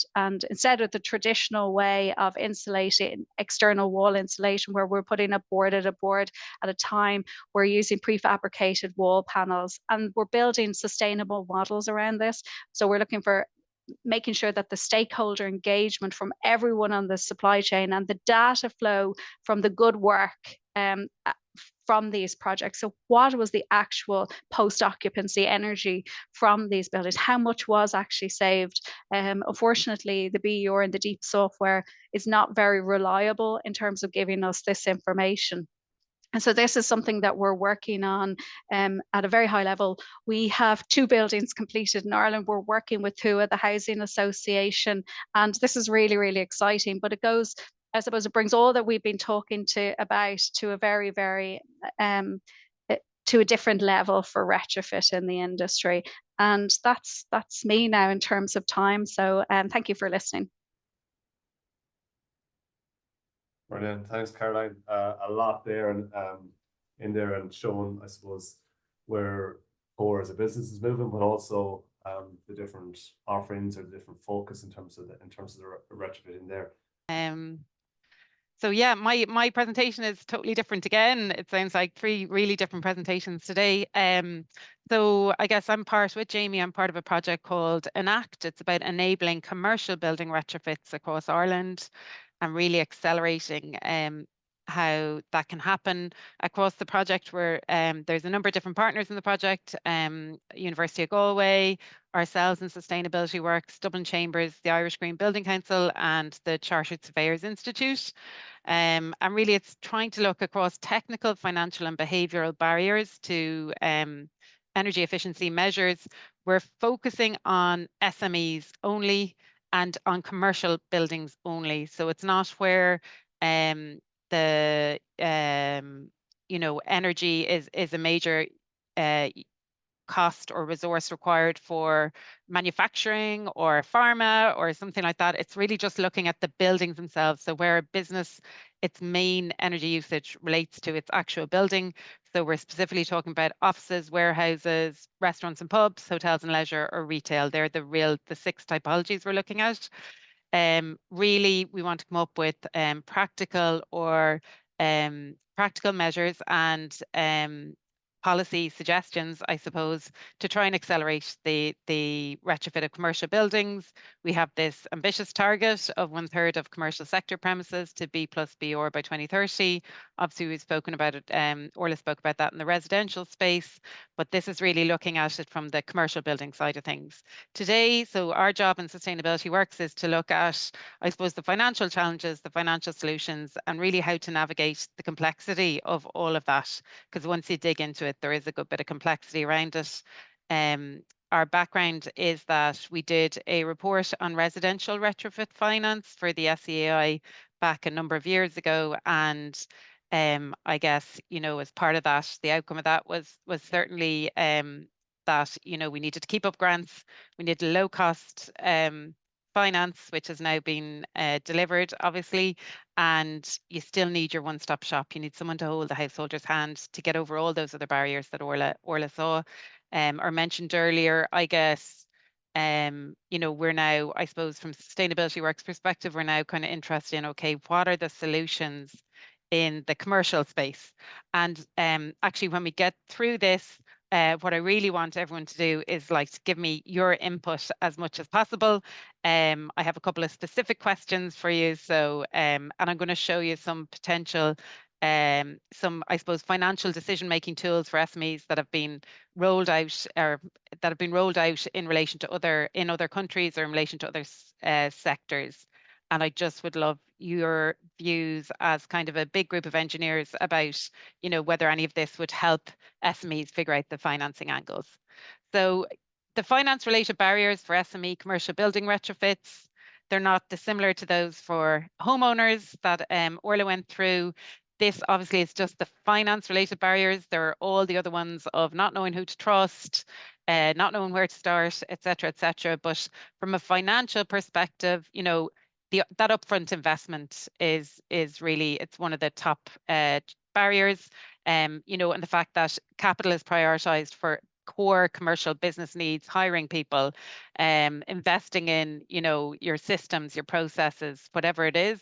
instead of the traditional way of insulating, external wall insulation, where we're putting a board at a time, we're using prefabricated wall panels, and we're building sustainable models around this. So we're looking for making sure that the stakeholder engagement from everyone on the supply chain and the data flow from the good work from these projects. So what was the actual post-occupancy energy from these buildings? How much was actually saved? Unfortunately, the BER and the deep software is not very reliable in terms of giving us this information. And so this is something that we're working on at a very high level. We have 2 buildings completed in Ireland. We're working with TUA, the Housing Association, and this is really, really exciting. But it goes, I suppose, it brings all that we've been talking about to a very, very to a different level for retrofit in the industry. And that's me now in terms of time. So thank you for listening. Brilliant. Thanks, Caroline. A lot there and in there, and showing, I suppose, where core as a business is moving, but also the different offerings or the different focus in terms of the retrofitting there. So yeah, my presentation is totally different again. It sounds like 3 really different presentations today. So I guess I'm with Jamie, I'm part of a project called Enact. It's about enabling commercial building retrofits across Ireland and really accelerating how that can happen across the project, where there's a number of different partners in the project, University of Galway, ourselves in Sustainability Works, Dublin Chambers, the Irish Green Building Council, and the Chartered Surveyors Institute. And really it's trying to look across technical, financial and behavioural barriers to energy efficiency measures. We're focusing on SMEs only and on commercial buildings only. So it's not where the energy is a major cost or resource required for manufacturing or pharma or something like that. It's really just looking at the buildings themselves. So where a business, its main energy usage relates to its actual building. So we're specifically talking about offices, warehouses, restaurants and pubs, hotels and leisure, or retail. They're the 6 typologies we're looking at. Really, we want to come up with practical measures and policy suggestions, I suppose, to try and accelerate the retrofit of commercial buildings. We have this ambitious target of 1/3 of commercial sector premises to B+BR by 2030. Obviously, we've spoken about it, Orla spoke about that in the residential space, but this is really looking at it from the commercial building side of things. Today, so our job in Sustainability Works is to look at, I suppose, the financial challenges, the financial solutions, and really how to navigate the complexity of all of that. Because once you dig into it, there is a good bit of complexity around it. Our background is that we did a report on residential retrofit finance for the SEAI back a number of years ago, and I guess, as part of that, the outcome of that was certainly that we needed to keep up grants, we needed low cost finance, which has now been delivered, obviously, and you still need your one-stop shop. You need someone to hold the householder's hand to get over all those other barriers that Orla saw or mentioned earlier. I guess we're now, I suppose, from Sustainability Works perspective, we're now kind of interested in, okay, what are the solutions in the commercial space? And actually, when we get through this, what I really want everyone to do is to give me your input as much as possible. I have a couple of specific questions for you. So, and I'm going to show you some potential, I suppose, financial decision-making tools for SMEs that have been rolled out, or that have been rolled out in relation to other countries or in relation to other sectors. And I just would love your views as kind of a big group of engineers about, whether any of this would help SMEs figure out the financing angles. So the finance-related barriers for SME commercial building retrofits, They're not dissimilar to those for homeowners that Orla went through. This obviously is just the finance related barriers. There are all the other ones of not knowing who to trust, not knowing where to start, etc., etc. But from a financial perspective, you know, that upfront investment is really, it's one of the top barriers. You know, and the fact that capital is prioritized for core commercial business needs, hiring people, investing in, you know, your systems, your processes, whatever it is,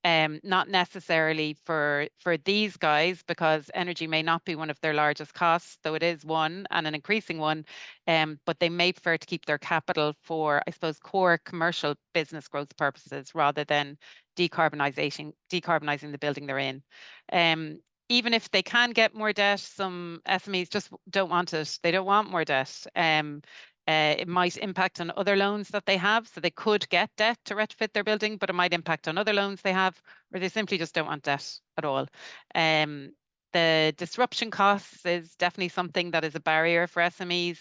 not necessarily for these guys, because energy may not be one of their largest costs, though it is one and an increasing one. But they may prefer to keep their capital for, I suppose, core commercial business growth purposes rather than decarbonizing the building they're in. Even if they can get more debt, some SMEs just don't want it. They don't want more debt. It might impact on other loans that they have. So they could get debt to retrofit their building, but it might impact on other loans they have, or they simply just don't want debt at all. The disruption costs is definitely something that is a barrier for SMEs,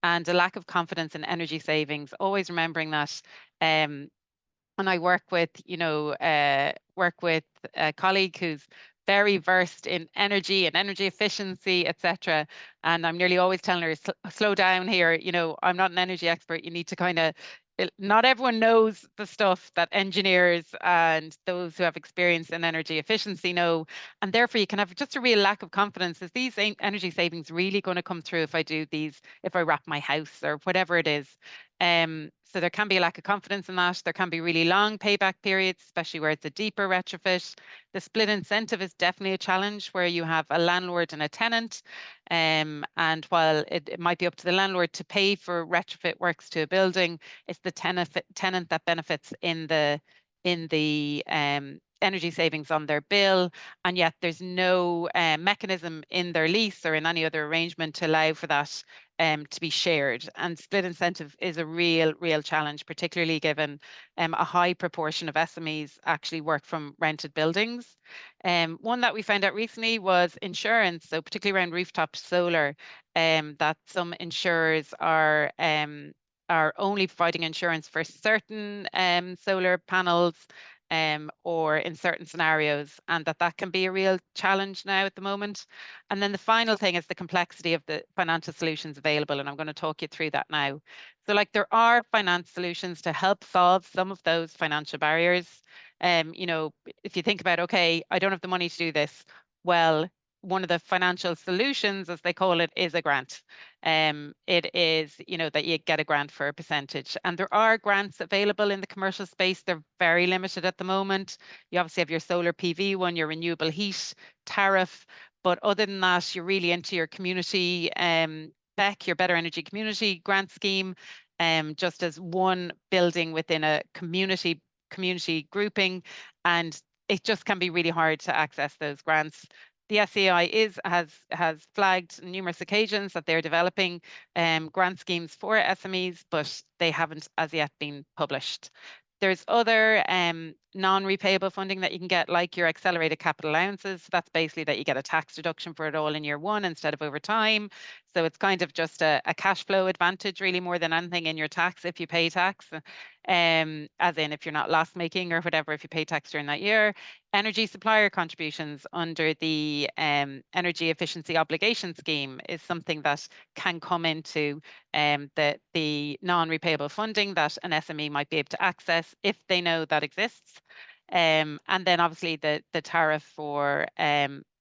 and a lack of confidence in energy savings. Always remembering that. And I work with, you know, a colleague who's very versed in energy and energy efficiency, etc. And I'm nearly always telling her, slow down here. You know, I'm not an energy expert. You need to kind of, not everyone knows the stuff that engineers and those who have experience in energy efficiency know. And therefore you can have just a real lack of confidence. Is these energy savings really going to come through if I do these, if I wrap my house or whatever it is? So there can be a lack of confidence in that. There can be really long payback periods, especially where it's a deeper retrofit. The split incentive is definitely a challenge where you have a landlord and a tenant. And while it might be up to the landlord to pay for retrofit works to a building, it's the tenant that benefits in the energy savings on their bill, and yet there's no mechanism in their lease or in any other arrangement to allow for that to be shared. And split incentive is a real challenge, particularly given a high proportion of SMEs actually work from rented buildings. One that we found out recently was insurance, so particularly around rooftop solar, that some insurers are only providing insurance for certain solar panels, or in certain scenarios, and that can be a real challenge now at the moment. And then the final thing is the complexity of the financial solutions available, and I'm going to talk you through that now. So like, there are finance solutions to help solve some of those financial barriers. You know, if you think about, okay, I don't have the money to do this, well, one of the financial solutions, as they call it, is a grant. It is, you know, that you get a grant for a percentage. And there are grants available in the commercial space. They're very limited at the moment. You obviously have your solar PV one, your renewable heat tariff. But other than that, you're really into your community BEC, your Better Energy Community Grant Scheme, just as one building within a community grouping. And it just can be really hard to access those grants. The SEI has flagged numerous occasions that they're developing grant schemes for SMEs, but they haven't as yet been published. There's other non-repayable funding that you can get, like your accelerated capital allowances. That's basically that you get a tax deduction for it all in year one instead of over time. So it's kind of just a cash flow advantage, really, more than anything in your tax if you pay tax. As in, if you're not loss making or whatever, if you pay tax during that year. Energy supplier contributions under the Energy Efficiency Obligation Scheme is something that can come into the non-repayable funding that an SME might be able to access if they know that exists. And then obviously the tariff for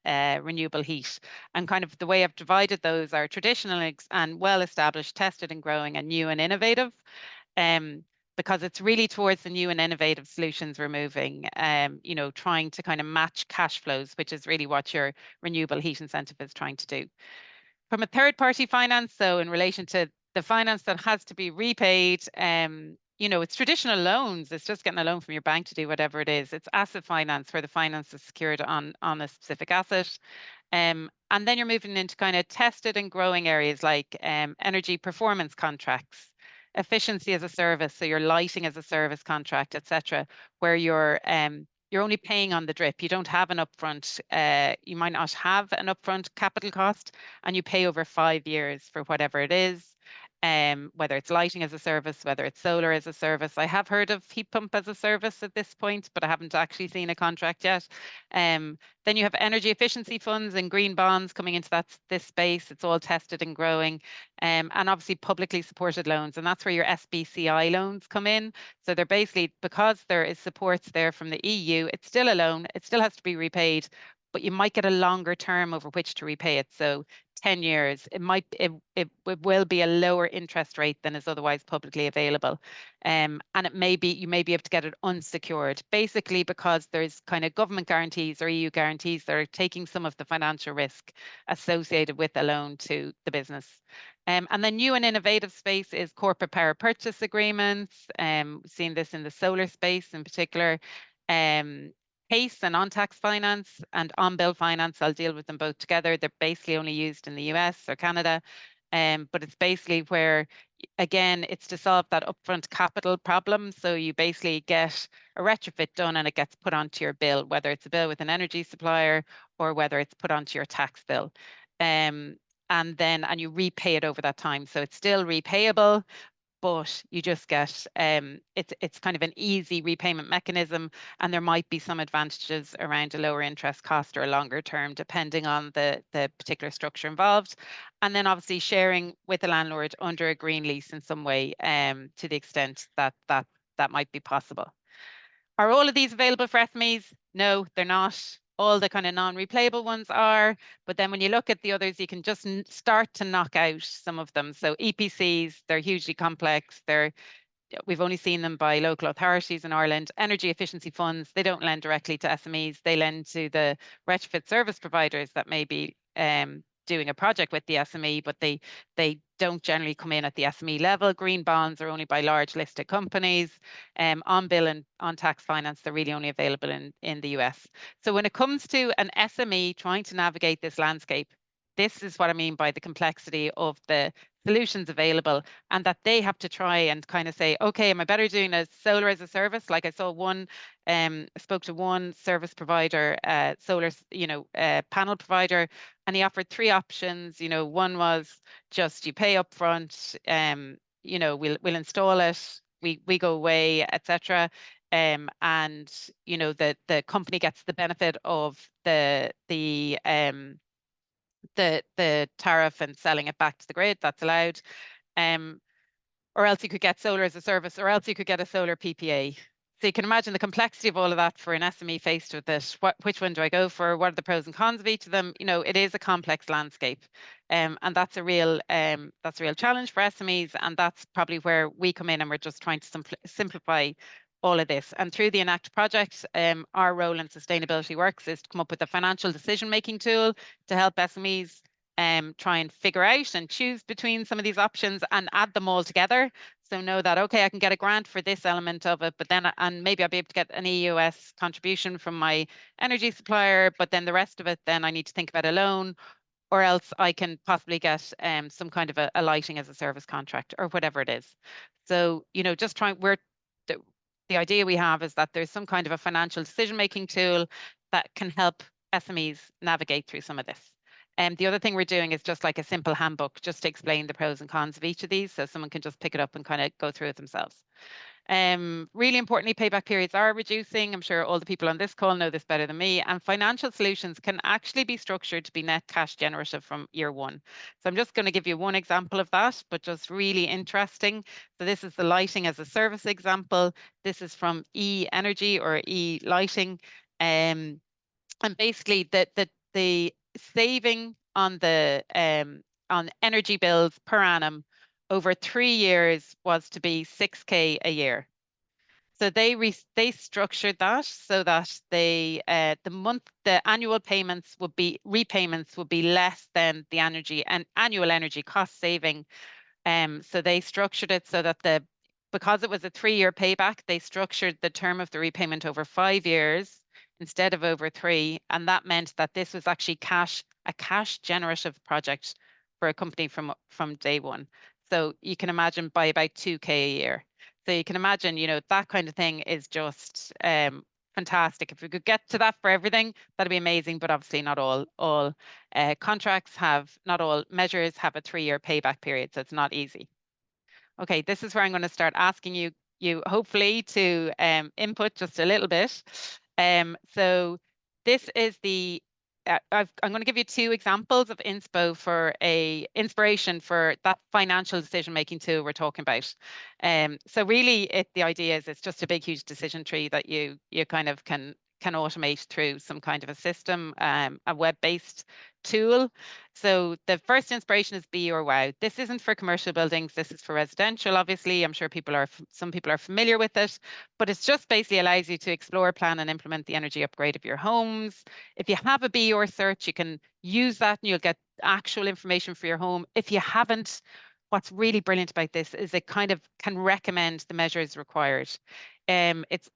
renewable heat. And kind of the way I've divided those are traditional and well-established, tested and growing, and new and innovative. Because it's really towards the new and innovative solutions we're moving, you know, trying to kind of match cash flows, which is really what your renewable heat incentive is trying to do. From a third-party finance, so in relation to the finance that has to be repaid, you know, it's traditional loans. It's just getting a loan from your bank to do whatever it is. It's asset finance, where the finance is secured on a specific asset. And then you're moving into kind of tested and growing areas like energy performance contracts, efficiency as a service, so your lighting as a service contract, etc., where you're only paying on the drip. You don't have an upfront, you might not have an upfront capital cost, and you pay over 5 years for whatever it is. whether it's lighting as a service, whether it's solar as a service. I have heard of heat pump as a service at this point, but I haven't actually seen a contract yet. Then you have energy efficiency funds and green bonds coming into this space. It's all tested and growing, and obviously publicly supported loans, and that's where your SBCI loans come in. So they're basically, because there is supports there from the EU, it's still a loan, it still has to be repaid, but you might get a longer term over which to repay it. So 10 years, it will be a lower interest rate than is otherwise publicly available. And you may be able to get it unsecured, basically because there's kind of government guarantees or EU guarantees that are taking some of the financial risk associated with a loan to the business. And then new and innovative space is corporate power purchase agreements. We've seen this in the solar space in particular. PACE and on-tax finance and on-bill finance, I'll deal with them both together. They're basically only used in the US or Canada, but it's basically where, again, it's to solve that upfront capital problem. So you basically get a retrofit done and it gets put onto your bill, whether it's a bill with an energy supplier or whether it's put onto your tax bill. And you repay it over that time. So it's still repayable, but you just get, it's kind of an easy repayment mechanism, and there might be some advantages around a lower interest cost or a longer term, depending on the particular structure involved. And then obviously sharing with the landlord under a green lease in some way, to the extent that might be possible. Are all of these available for SMEs? No, they're not. All the kind of non-replayable ones are, but then when you look at the others, you can just start to knock out some of them. So EPCs, they're hugely complex. We've only seen them by local authorities in Ireland. Energy efficiency funds, they don't lend directly to SMEs. They lend to the retrofit service providers that may be doing a project with the SME, but they don't generally come in at the SME level. Green bonds are only by large listed companies. On bill and on tax finance, they're really only available in the US. So when it comes to an SME trying to navigate this landscape, this is what I mean by the complexity of the solutions available, and that they have to try and kind of say, okay, am I better doing a solar as a service? Like I saw I spoke to one service provider, solar, panel provider, and he offered 3 options. One was just you pay up front, we'll install it, we go away, etc. And the company gets the benefit of the tariff and selling it back to the grid. That's allowed. Or else you could get solar as a service, or else you could get a solar PPA. So you can imagine the complexity of all of that for an SME faced with this. Which one do I go for? What are the pros and cons of each of them? It is a complex landscape, and that's a real challenge for SMEs. And that's probably where we come in, and we're just trying to simplify all of this. And through the Enact project, our role in Sustainability Works is to come up with a financial decision-making tool to help SMEs try and figure out and choose between some of these options and add them all together. So know that, okay, I can get a grant for this element of it, but then, and maybe I'll be able to get an EUS contribution from my energy supplier, but then the rest of it, then I need to think about a loan, or else I can possibly get some kind of a lighting as a service contract or whatever it is. So, just the idea we have is that there's some kind of a financial decision-making tool that can help SMEs navigate through some of this. And the other thing we're doing is just like a simple handbook, just to explain the pros and cons of each of these, so someone can just pick it up and kind of go through it themselves. Really importantly, payback periods are reducing. I'm sure all the people on this call know this better than me. And financial solutions can actually be structured to be net cash generative from year 1. So I'm just going to give you one example of that, but just really interesting. So this is the lighting as a service example. This is from E-Energy or E-Lighting. And basically the saving on the on energy bills per annum over 3 years was to be 6K a year. So they structured that so that the annual repayments would be less than the annual energy cost saving. So they structured it so that because it was a 3-year payback, they structured the term of the repayment over 5 years instead of over 3, and that meant that this was actually a cash generative project for a company from day one. So you can imagine by about 2K a year. So you can imagine, that kind of thing is just fantastic. If we could get to that for everything, that'd be amazing. But obviously, not all contracts not all measures have a 3-year payback period, so it's not easy. Okay, this is where I'm going to start asking you hopefully to input just a little bit. So this is the I'm going to give you 2 examples of inspiration for that financial decision making tool we're talking about. So really, the idea is it's just a big, huge decision tree that you kind of can automate through some kind of a system, a web-based tool. So the first inspiration is Be Your Wow. This isn't for commercial buildings. This is for residential. Obviously, I'm sure some people are familiar with it, but it's just basically allows you to explore, plan, and implement the energy upgrade of your homes. If you have a Be Your search, you can use that and you'll get actual information for your home. If you haven't, what's really brilliant about this is it kind of can recommend the measures required. It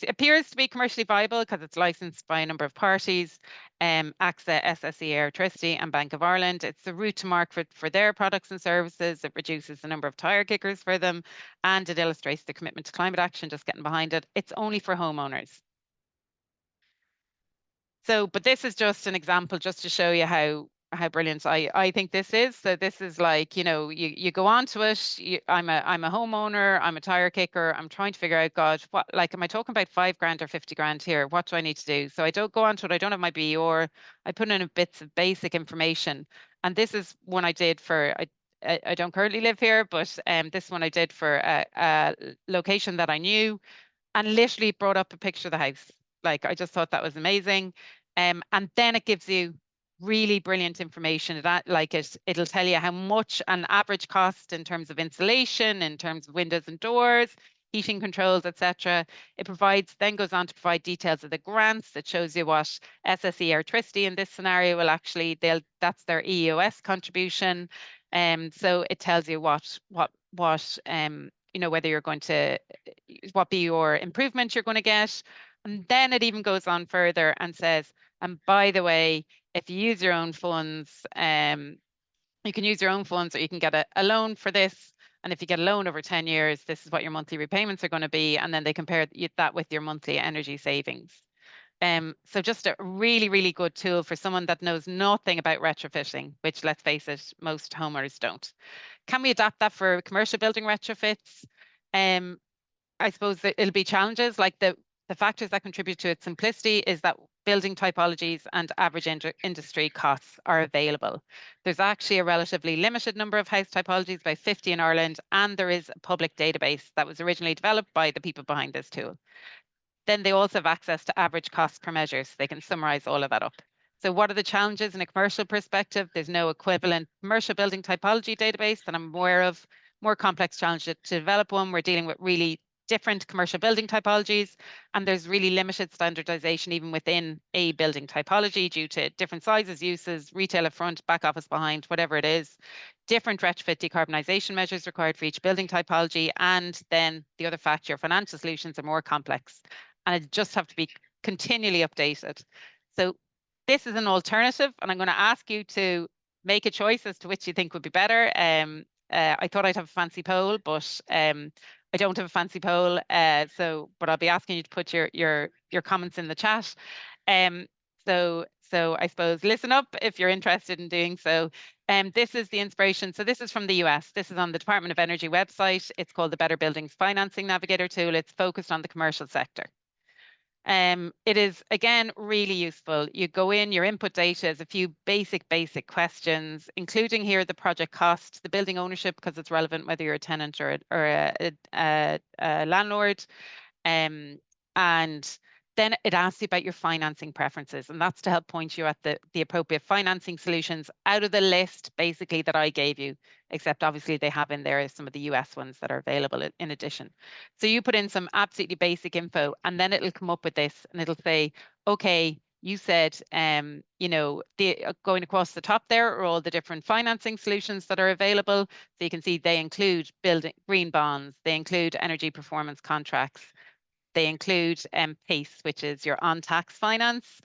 appears to be commercially viable because it's licensed by a number of parties, AXA, SSE Electricity, and Bank of Ireland. It's the route to market for their products and services. It reduces the number of tire kickers for them, and it illustrates the commitment to climate action, just getting behind it. It's only for homeowners. So, but this is just an example just to show you how brilliant I think this is. So this is like, you know, you go onto it. I'm a homeowner. I'm a tire kicker. I'm trying to figure out, God, what, like, am I talking about 5 grand or 50 grand here? What do I need to do? So I don't go onto it. I don't have my BER. I put in bits of basic information. And this is one I did for, I don't currently live here, but this one I did for a location that I knew, and literally brought up a picture of the house. Like, I just thought that was amazing. And then it gives you really brilliant information. It'll tell you how much an average cost in terms of insulation, in terms of windows and doors, heating controls, etc. It then goes on to provide details of the grants. It shows you what SSE Electricity in this scenario will actually, that's their EOS contribution. So it tells you what you know, whether you're going to, what be your improvement you're going to get. And then it even goes on further and says, and by the way, if you use your own funds, you can use your own funds, or you can get a loan for this. And if you get a loan over 10 years, this is what your monthly repayments are going to be. And then they compare that with your monthly energy savings. So just a really, really good tool for someone that knows nothing about retrofitting, which, let's face it, most homeowners don't. Can we adapt that for commercial building retrofits? I suppose that it'll be challenges. Like the factors that contribute to its simplicity is that building typologies and average industry costs are available. There's actually a relatively limited number of house typologies, about 50 in Ireland, and there is a public database that was originally developed by the people behind this tool. Then they also have access to average cost per measure, so they can summarize all of that up. So what are the challenges in a commercial perspective? There's no equivalent commercial building typology database that I'm aware of. More complex challenge to develop one. We're dealing with really different commercial building typologies, and there's really limited standardization even within a building typology due to different sizes, uses, retail up front, back office behind, whatever it is. Different retrofit decarbonisation measures required for each building typology, and then the other factor, financial solutions are more complex, and it just have to be continually updated. So this is an alternative, and I'm going to ask you to make a choice as to which you think would be better. I thought I'd have a fancy poll, but I don't have a fancy poll, but I'll be asking you to put your comments in the chat. So I suppose listen up if you're interested in doing so. This is the inspiration. So this is from the US. This is on the Department of Energy website. It's called the Better Buildings Financing Navigator tool. It's focused on the commercial sector. It is, again, really useful. You go in, your input data is a few basic questions, including here the project cost, the building ownership, because it's relevant whether you're a tenant or a landlord. And then it asks you about your financing preferences, and that's to help point you at the appropriate financing solutions out of the list, basically, that I gave you, except obviously they have in there some of the US ones that are available in addition. So you put in some absolutely basic info, and then it'll come up with this, and it'll say, okay, you said, you know, going across the top there are all the different financing solutions that are available. So you can see they include building green bonds, they include energy performance contracts, they include PACE, which is your on-tax finance.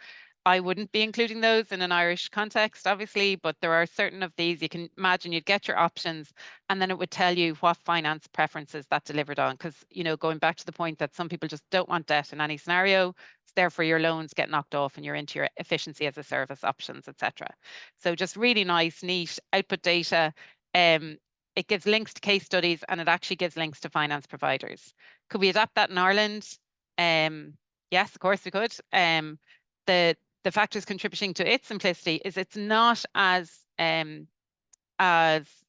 I wouldn't be including those in an Irish context, obviously, but there are certain of these. You can imagine you'd get your options, and then it would tell you what finance preferences that delivered on. Because, you know, going back to the point that some people just don't want debt in any scenario, so therefore your loans get knocked off and you're into your efficiency as a service options, etc. So just really nice, neat output data. it gives links to case studies, and it actually gives links to finance providers. Could we adapt that in Ireland? Yes, of course we could. The factors contributing to its simplicity is it's not as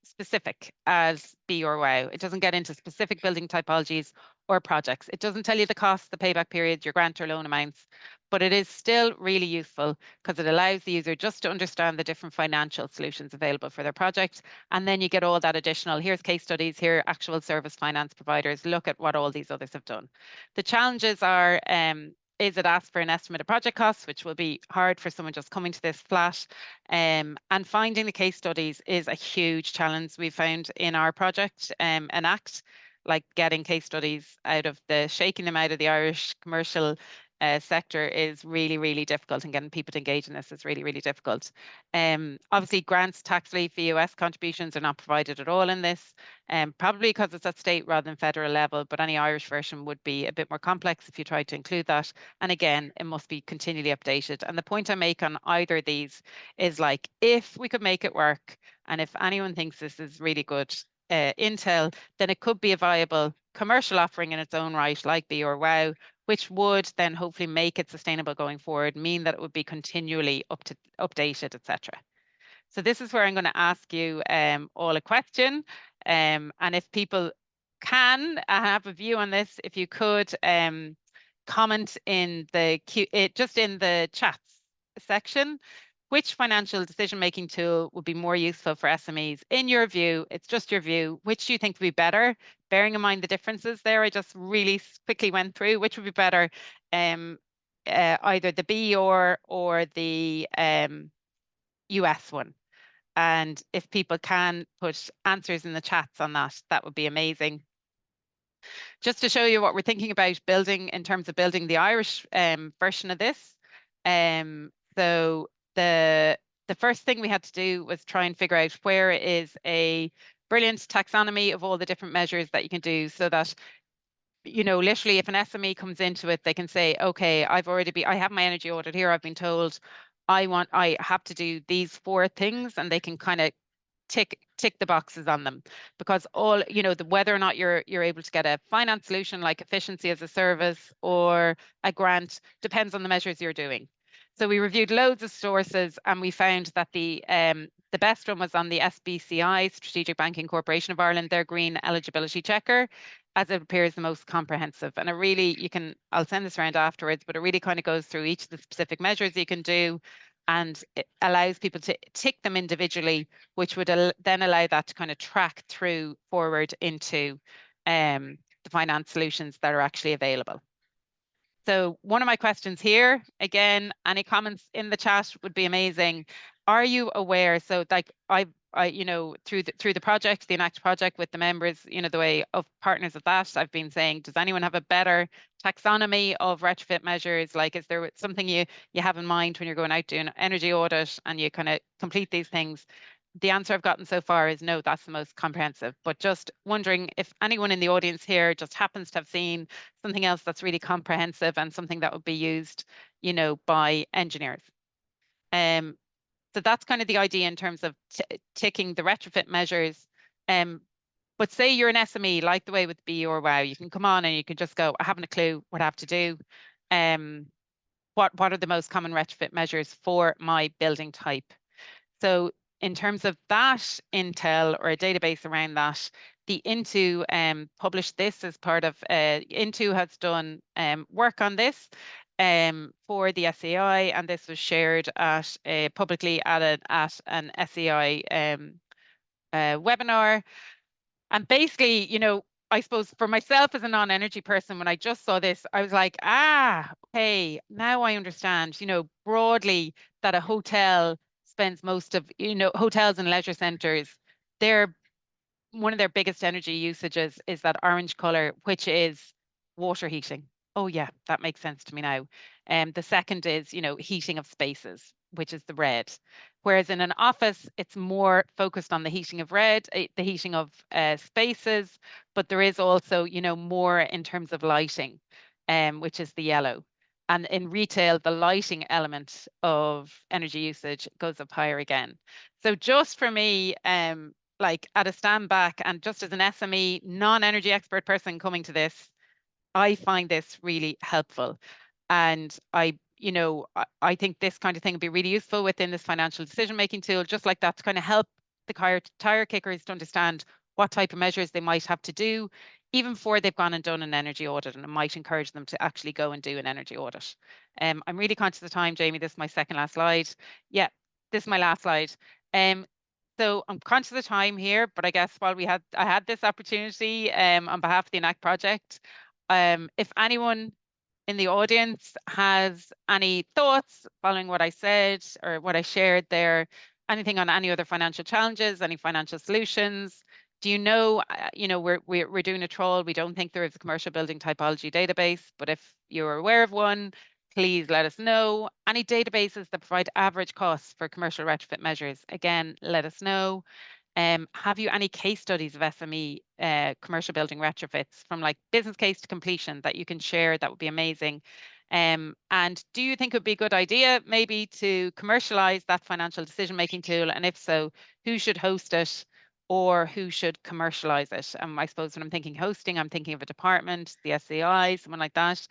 specific as B or WOW. It doesn't get into specific building typologies or projects. It doesn't tell you the costs, the payback periods, your grant or loan amounts, but it is still really useful because it allows the user just to understand the different financial solutions available for their project. And then you get all that additional, here's case studies, here are actual service finance providers, look at what all these others have done. The challenges are, is it asked for an estimate of project costs, which will be hard for someone just coming to this flat. And finding the case studies is a huge challenge we found in our project, Enact, like getting case studies shaking them out of the Irish commercial sector is really, really difficult, and getting people to engage in this is really, really difficult. Obviously, grants, tax relief, VUS contributions are not provided at all in this, probably because it's at state rather than federal level, but any Irish version would be a bit more complex if you tried to include that. And again, it must be continually updated. And the point I make on either of these is, like, if we could make it work, and if anyone thinks this is really good intel, then it could be a viable commercial offering in its own right, like B or WOW, which would then hopefully make it sustainable going forward, mean that it would be continually updated, etc. So this is where I'm going to ask you all a question. And if people can have a view on this, if you could comment in just in the chats section, which financial decision-making tool would be more useful for SMEs? In your view, it's just your view, which do you think would be better? Bearing in mind the differences there, I just really quickly went through, which would be better, either the B or the US one. And if people can put answers in the chats on that, that would be amazing. Just to show you what we're thinking about building in terms of building the Irish version of this. So the first thing we had to do was try and figure out where is a brilliant taxonomy of all the different measures that you can do, so that, you know, literally if an SME comes into it, they can say, okay, I have my energy audit here, I've been told I have to do these 4 things, and they can kind of tick the boxes on them, because all, you know, whether or not you're able to get a finance solution like efficiency as a service or a grant depends on the measures you're doing. So we reviewed loads of sources, and we found that the best one was on the SBCI, Strategic Banking Corporation of Ireland, their green eligibility checker, as it appears the most comprehensive. And it really, I'll send this around afterwards, but it really kind of goes through each of the specific measures you can do, and it allows people to tick them individually, which would then allow that to kind of track through forward into the finance solutions that are actually available. So one of my questions here, again, any comments in the chat would be amazing. Are you aware? So like I you know, through the project, the Enact project with the members, you know, the way of partners of that, I've been saying, does anyone have a better taxonomy of retrofit measures? Like, is there something you have in mind when you're going out doing energy audit and you kind of complete these things? The answer I've gotten so far is no, that's the most comprehensive. But just wondering if anyone in the audience here just happens to have seen something else that's really comprehensive and something that would be used, you know, by engineers. So that's kind of the idea in terms of ticking the retrofit measures. But say you're an SME, like the way with B or WOW, you can come on and you can just go, I haven't a clue what I have to do. What are the most common retrofit measures for my building type? So in terms of that intel or a database around that, the Into published this as part of, Into has done work on this for the SEI, and this was shared at publicly at an SEI webinar. And basically, you know, I suppose for myself as a non-energy person, when I just saw this, I was like, okay, now I understand, you know, broadly that a hotel spends most of, you know, hotels and leisure centers, one of their biggest energy usages is that orange color, which is water heating. Oh yeah, that makes sense to me now. The second is, you know, heating of spaces, which is the red. Whereas in an office, it's more focused on the heating of the heating of spaces, but there is also, you know, more in terms of lighting, which is the yellow. And in retail, the lighting element of energy usage goes up higher again. So just for me, like at a stand back and just as an SME, non-energy expert person coming to this, I find this really helpful. And I think this kind of thing would be really useful within this financial decision-making tool, just like that, to kind of help the tire kickers to understand what type of measures they might have to do, even before they've gone and done an energy audit, and it might encourage them to actually go and do an energy audit. I'm really conscious of time, Jamie. This is my second last slide. Yeah, this is my last slide. So I'm conscious of the time here, but I guess while I had this opportunity on behalf of the ENACT project, if anyone in the audience has any thoughts following what I said or what I shared there, anything on any other financial challenges, any financial solutions, do you know, we're doing a trawl. We don't think there is a commercial building typology database, but if you're aware of one, please let us know. Any databases that provide average costs for commercial retrofit measures, again, let us know. Have you any case studies of SME commercial building retrofits from like business case to completion that you can share? That would be amazing. And do you think it would be a good idea maybe to commercialize that financial decision-making tool? And if so, who should host it or who should commercialize it? I suppose when I'm thinking hosting, I'm thinking of a department, the SCI, someone like that,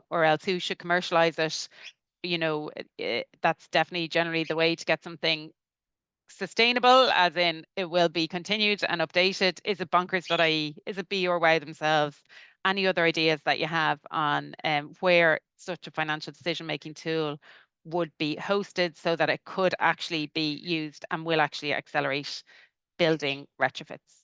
or else who should commercialize it? That's definitely generally the way to get something sustainable, as in it will be continued and updated. Is it bonkers.ie? Is it Be or Wow themselves? Any other ideas that you have on where such a financial decision-making tool would be hosted so that it could actually be used and will actually accelerate building retrofits?